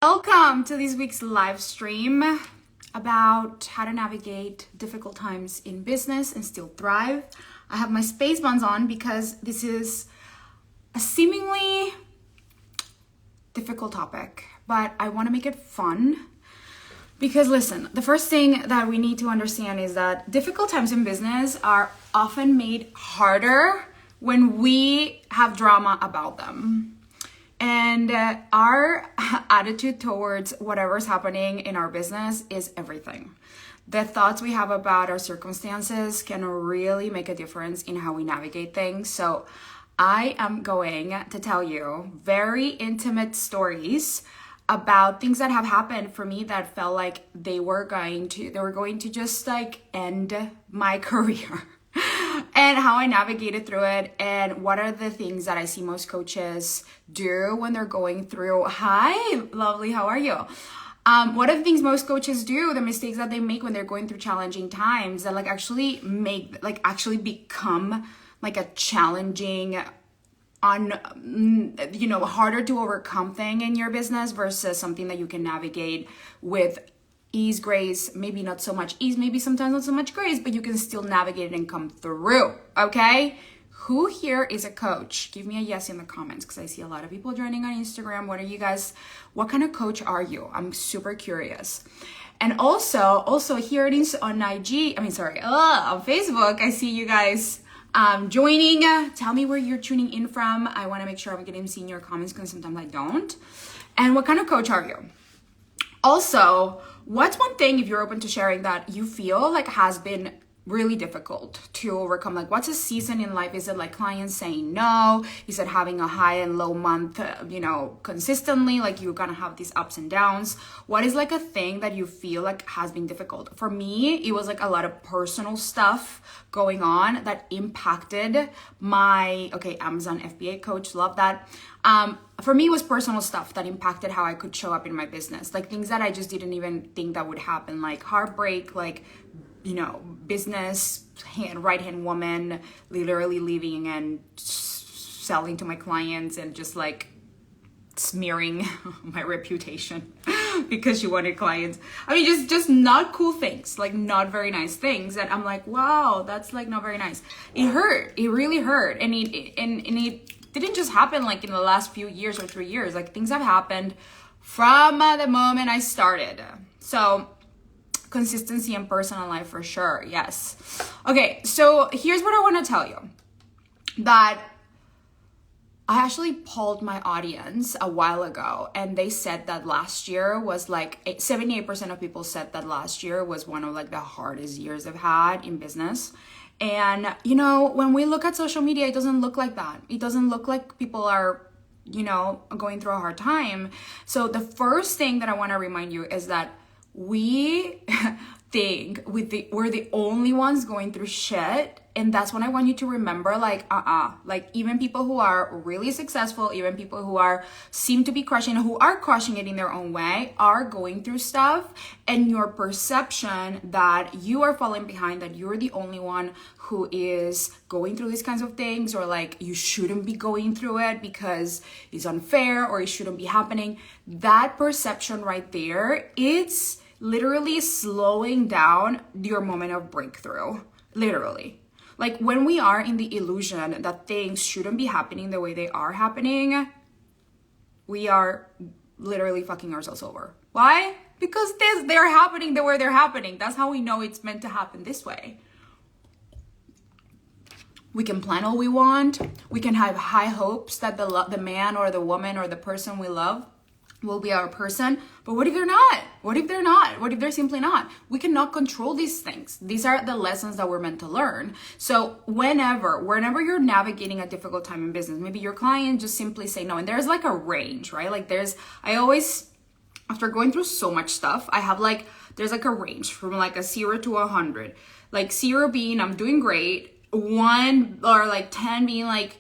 Welcome to this week's live stream about how to navigate difficult times in business and still thrive. I have my space buns on because this is a seemingly difficult topic, but I want to make it fun. Because listen, the first thing that we need to understand is that difficult times in business are often made harder when we have drama about them. And our attitude towards whatever's happening in our business is everything. The thoughts we have about our circumstances can really make a difference in how we navigate things. So I am going to tell you very intimate stories about things that have happened for me that felt like they were going to just like end my career. And how I navigated through it, and what are the things that I see most coaches do when they're going through. Hi, lovely, how are you? What are the things most coaches do, the mistakes that they make when they're going through challenging times that actually become like a challenging, harder to overcome thing in your business versus something that you can navigate with ease, grace, maybe not so much ease, maybe sometimes not so much grace, but you can still navigate it and come through, okay? Who here is a coach? Give me a yes in the comments because I see a lot of people joining on Instagram. What kind of coach are you? I'm super curious. And also here it is on on Facebook. I see you guys joining. Tell me where you're tuning in from. I want to make sure I'm getting seen your comments because sometimes I don't. And what kind of coach are you? Also, what's one thing, if you're open to sharing, that you feel like has been really difficult to overcome? Like, what's a season in life? Is it like clients saying no? Is it having a high and low month, consistently? Like, you're gonna have these ups and downs. What is like a thing that you feel like has been difficult? For me, it was like a lot of personal stuff going on that impacted my, Amazon FBA coach, love that. For me, it was personal stuff that impacted how I could show up in my business. Like things that I just didn't even think that would happen, like heartbreak, like, business right-hand woman, literally leaving and selling to my clients and just like smearing my reputation because she wanted clients. I mean, just not cool things, like not very nice things that I'm like, wow, that's like not very nice. It hurt. It really hurt. And it didn't just happen like in the last few years or 3 years. Like things have happened from the moment I started. So consistency in personal life for sure. Yes. Okay. So here's what I want to tell you, that I actually polled my audience a while ago, and they said that last year was like 78% of people said that last year was one of like the hardest years I've had in business. And, when we look at social media, it doesn't look like that. It doesn't look like people are, going through a hard time. So the first thing that I want to remind you is that we think we're the only ones going through shit. And that's when I want you to remember, like even people who are really successful, even people who seem to be crushing it in their own way, are going through stuff. And your perception that you are falling behind, that you're the only one who is going through these kinds of things, or like you shouldn't be going through it because it's unfair or it shouldn't be happening, that perception right there, it's literally slowing down your moment of breakthrough. Literally. Like when we are in the illusion that things shouldn't be happening the way they are happening, we are literally fucking ourselves over. Why? Because they're happening the way they're happening. That's how we know it's meant to happen this way. We can plan all we want. We can have high hopes that the man or the woman or the person we love will be our person. But what if they're not? What if they're not? What if they're simply not? We cannot control these things. These are the lessons that we're meant to learn. So whenever you're navigating a difficult time in business, maybe your client just simply say no. And there's like a range, right? Like I always, after going through so much stuff, there's like a range from like a 0 to 100. Like 0 being, I'm doing great. 1 or like 10 being like,